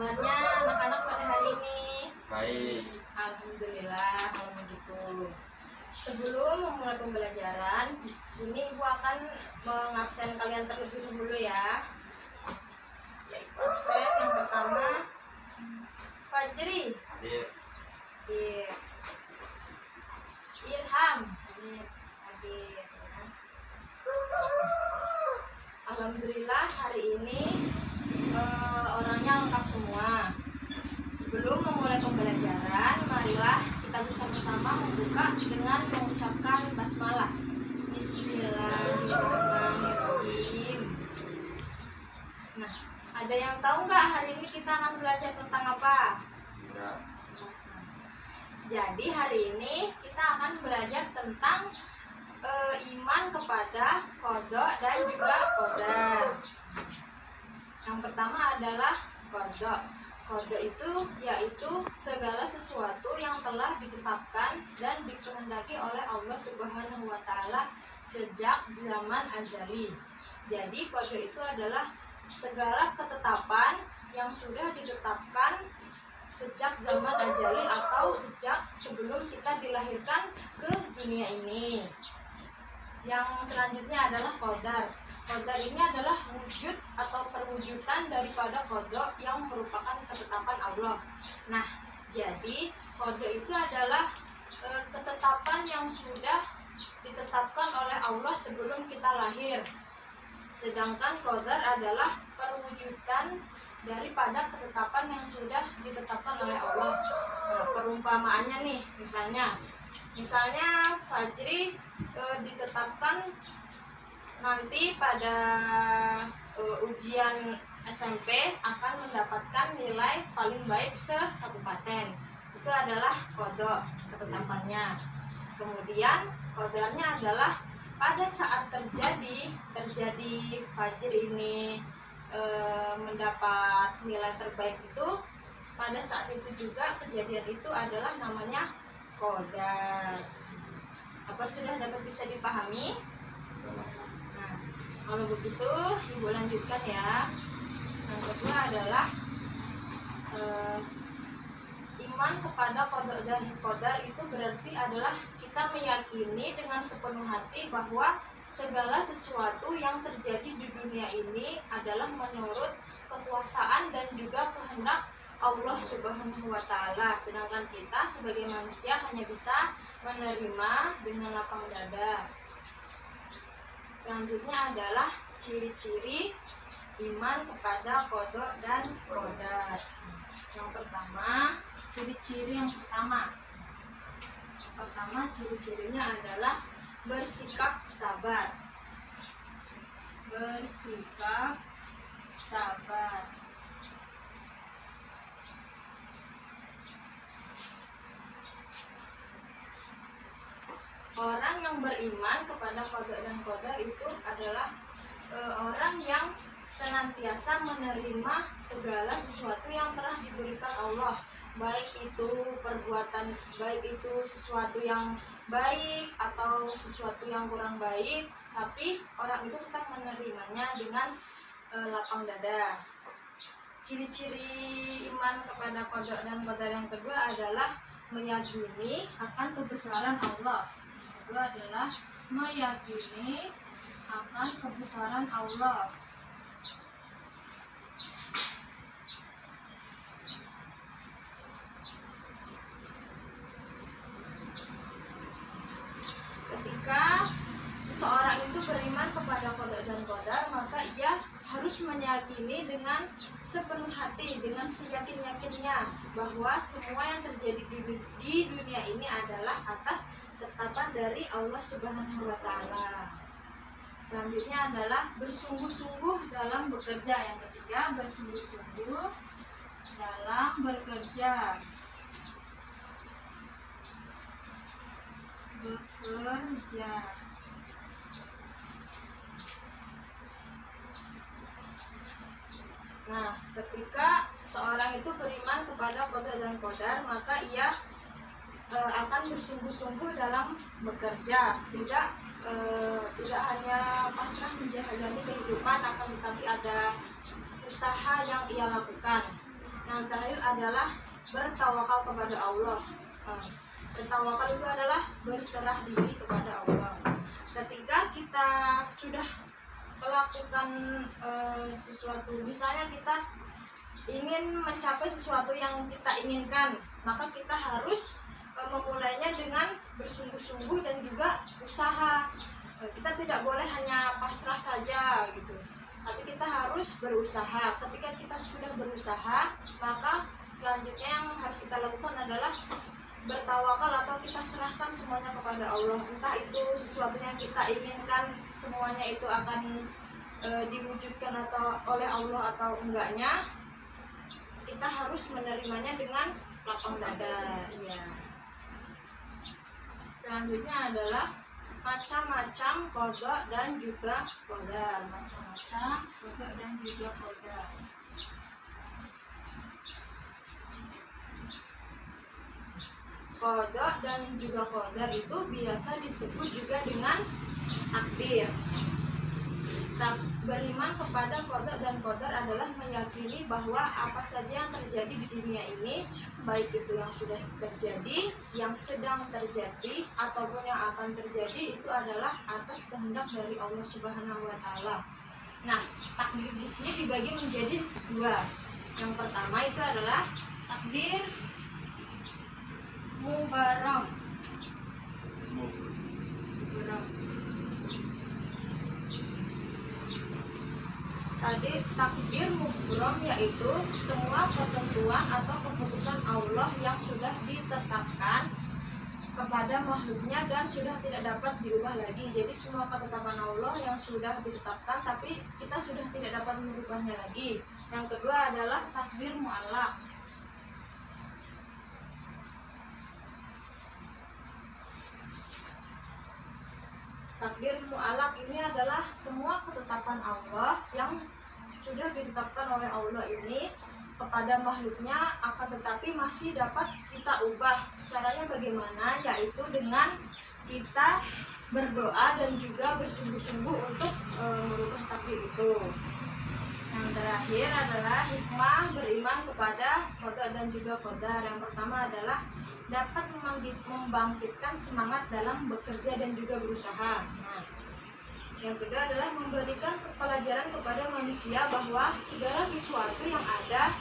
Kabarnya anak-anak pada hari ini? Baik. Alhamdulillah kalau begitu. Sebelum memulai pembelajaran, di sini Ibu akan mengabsen kalian terlebih dahulu ya. Yaitu absen yang pertama Fajri. Hadir. Hadir. Ilham. Hadir. Hadir. Alhamdulillah hari ini orangnya lengkap semua. Sebelum memulai pembelajaran, marilah kita bersama-sama membuka dengan mengucapkan basmalah. Bismillahirrahmanirrahim. Nah, ada yang tahu nggak hari ini kita akan belajar tentang apa? Enggak. Jadi hari ini kita akan belajar tentang iman kepada qada dan juga qadar. Yang pertama adalah qada. Qada itu yaitu segala sesuatu yang telah ditetapkan dan dikehendaki oleh Allah Subhanahu wa taala sejak zaman azali. Jadi qada itu adalah segala ketetapan yang sudah ditetapkan sejak zaman azali atau sejak sebelum kita dilahirkan ke dunia ini. Yang selanjutnya adalah qadar. Qadar ini adalah wujud atau perwujudan daripada qada yang merupakan ketetapan Allah. Nah, jadi qada itu adalah ketetapan yang sudah ditetapkan oleh Allah sebelum kita lahir. Sedangkan qadar adalah perwujudan daripada ketetapan yang sudah ditetapkan oleh Allah. Nah, perumpamaannya nih, misalnya Fajri ditetapkan nanti pada ujian SMP akan mendapatkan nilai paling baik se-kabupaten. Itu adalah qada ketetapannya. Kemudian qadarnya adalah pada saat terjadi Fajri ini mendapat nilai terbaik itu, pada saat itu juga kejadian itu adalah namanya qadar. Apa sudah dapat bisa dipahami? Nah, kalau begitu Ibu lanjutkan ya. Yang kedua adalah iman kepada qada dan qadar itu berarti adalah kita meyakini dengan sepenuh hati bahwa segala sesuatu yang terjadi di dunia ini adalah menurut kekuasaan dan juga kehendak Allah Subhanahu wa taala. Sedangkan kita sebagai manusia hanya bisa menerima dengan lapang dada. Selanjutnya adalah ciri-ciri iman kepada qada dan qadar. Yang pertama, ciri-ciri yang pertama. Ciri-cirinya adalah bersikap sabar. Bersikap sabar. Orang yang beriman kepada qada dan qadar itu adalah orang yang senantiasa menerima segala sesuatu yang telah diberikan Allah, baik itu perbuatan, baik itu sesuatu yang baik atau sesuatu yang kurang baik, tapi orang itu tetap menerimanya dengan lapang dada. Ciri-ciri iman kepada qada dan qadar yang kedua adalah meyakini akan kebesaran Allah. Kedua adalah meyakini akan kebesaran Allah. Ketika seseorang itu beriman kepada qada dan qadar, maka ia harus meyakini dengan sepenuh hati, dengan seyakin-yakinnya bahwa semua yang terjadi di dunia ini adalah atas ketetapan dari Allah Subhanahu wa taala. Selanjutnya adalah bersungguh-sungguh dalam bekerja. Yang ketiga, bersungguh-sungguh dalam bekerja. Nah, ketika seorang itu beriman kepada qada dan qadar, maka ia akan bersungguh-sungguh dalam bekerja, tidak hanya pasrah menjalani kehidupan, akan tetapi ada usaha yang ia lakukan. Yang terakhir adalah bertawakal kepada Allah. Bertawakal itu adalah berserah diri kepada Allah. Ketika kita sudah melakukan sesuatu, misalnya kita ingin mencapai sesuatu yang kita inginkan, maka kita harus memulainya dengan bersungguh-sungguh dan juga usaha. Kita tidak boleh hanya pasrah saja gitu, tapi kita harus berusaha. Ketika kita sudah berusaha, maka selanjutnya yang harus kita lakukan adalah bertawakal atau kita serahkan semuanya kepada Allah. Entah itu sesuatu yang kita inginkan semuanya itu akan diwujudkan atau oleh Allah atau enggaknya, kita harus menerimanya dengan lapang dada. Ya. Selanjutnya adalah macam-macam qada dan juga qadar. Macam-macam qada dan juga qadar. Qada dan juga qadar itu biasa disebut juga dengan takdir. Beriman kepada qada dan qadar adalah meyakini bahwa apa saja yang terjadi di dunia ini, baik itu yang sudah terjadi, yang sedang terjadi, ataupun yang akan terjadi, itu adalah atas kehendak dari Allah Subhanahu wa Ta'ala. Nah, takdir di sini dibagi menjadi dua. Yang pertama itu adalah takdir mubaram. Tadi takdir mubram yaitu semua ketentuan atau keputusan Allah yang sudah ditetapkan kepada makhluknya dan sudah tidak dapat diubah lagi. Jadi semua ketetapan Allah yang sudah ditetapkan tapi kita sudah tidak dapat merubahnya lagi. Yang kedua adalah takdir mu'allaq. Takdir mu'allaq ini adalah semua ketetapan Allah yang sudah ditetapkan oleh Allah ini kepada makhluknya, akan tetapi masih dapat kita ubah. Caranya bagaimana? Yaitu dengan kita berdoa dan juga bersungguh-sungguh untuk merubah takdir itu. Yang terakhir adalah hikmah beriman kepada qada dan juga qadar. Yang pertama adalah dapat membangkitkan semangat dalam bekerja dan juga berusaha. Nah, yang kedua adalah memberikan pelajaran kepada manusia bahwa segala sesuatu yang ada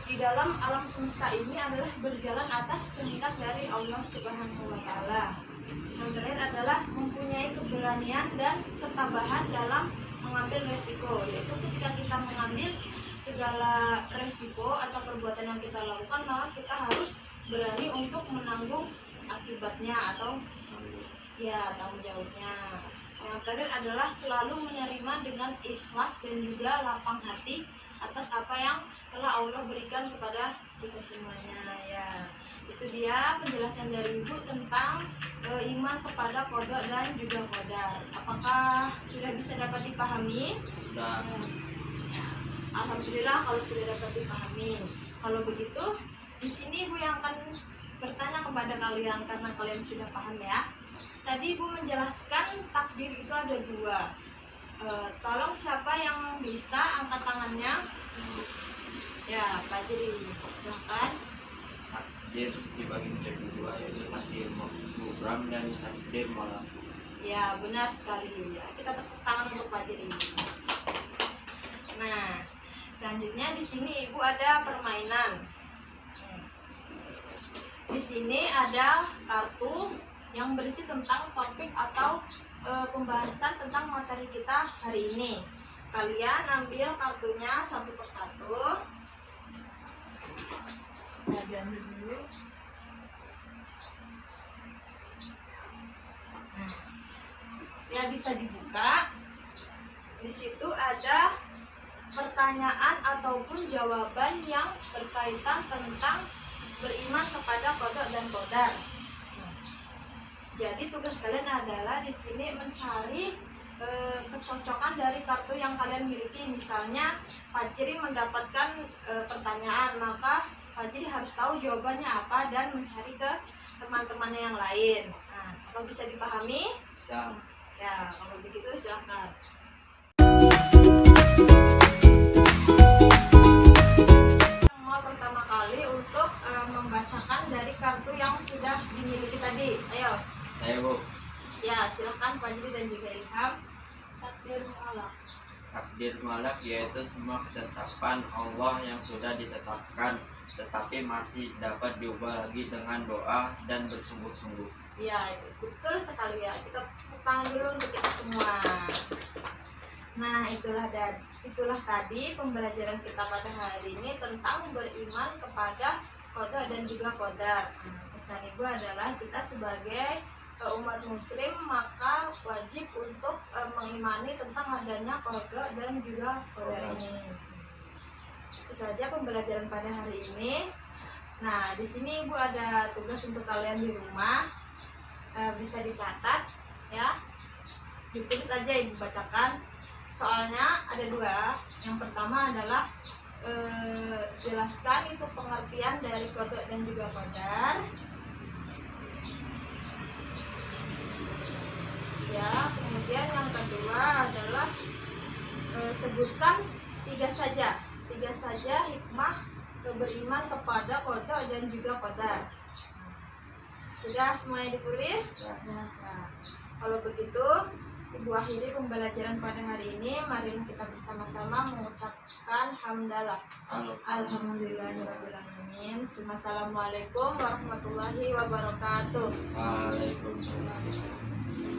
di dalam alam semesta ini adalah berjalan atas kehendak dari Allah Subhanahu wa Ta'ala. Yang terakhir adalah mempunyai keberanian dan ketabahan dalam mengambil resiko, yaitu ketika kita mengambil segala resiko atau perbuatan yang kita lakukan, maka kita harus berani untuk menanggung akibatnya atau ya tanggung jawabnya. Yang terakhir adalah selalu menerima dengan ikhlas dan juga lapang hati atas apa yang telah Allah berikan kepada kita semuanya. Ya, itu dia penjelasan dari Ibu tentang iman kepada qada dan juga qadar. Apakah sudah bisa dapat dipahami? Sudah. Alhamdulillah kalau sudah dapat dipahami. Kalau begitu, di sini Ibu yang akan bertanya kepada kalian karena kalian sudah paham ya. Tadi Ibu menjelaskan takdir itu ada dua. Tolong siapa yang bisa angkat tangannya? Ya, Pak Jiri, silahkan. Takdir dibagi menjadi dua, yaitu takdir mubram dan takdir mu'allaq. Ya, benar sekali. Ya, kita tepuk tangan untuk Pak Jiri. Nah, selanjutnya di sini Ibu ada permainan. Di sini ada kartu yang berisi tentang topik atau pembahasan tentang materi kita hari ini. Kalian ambil kartunya satu persatu. Nah, diambil dulu. Nah, ya bisa dibuka. Di situ ada pertanyaan ataupun jawaban yang berkaitan tentang beriman kepada qada dan qadar. Jadi tugas kalian adalah di sini mencari kecocokan dari kartu yang kalian miliki. Misalnya Fajri mendapatkan pertanyaan, maka Fajri harus tahu jawabannya apa dan mencari ke teman-temannya yang lain. Nah, kalau bisa dipahami? Bisa. Ya, kalau begitu silahkan. Yang pertama banyak, yaitu semua ketetapan Allah yang sudah ditetapkan, tetapi masih dapat diubah lagi dengan doa dan bersungguh-sungguh. Iya, betul sekali ya. Kita tepuk tangan dulu untuk kita semua. Nah, itulah tadi pembelajaran kita pada hari ini tentang beriman kepada qada dan juga qadar. Pesan ibu adalah kita sebagai umat muslim maka wajib untuk mengimani tentang adanya qada dan juga qadar ini. Itu saja pembelajaran pada hari ini. Nah, di sini ibu ada tugas untuk kalian di rumah. Bisa dicatat ya, ditulis aja ibu bacakan. Soalnya ada dua. Yang pertama adalah jelaskan itu pengertian dari qada dan juga qadar. Ya, kemudian yang kedua adalah sebutkan tiga saja hikmah beriman kepada qada dan juga qadar. Sudah semuanya ditulis? Ya. Nah, kalau begitu ibu akhiri pembelajaran pada hari ini. Marilah kita bersama-sama mengucapkan hamdalah. Alhamdulillahirrahmanirrahim. Assalamualaikum warahmatullahi wabarakatuh. Waalaikumsalam.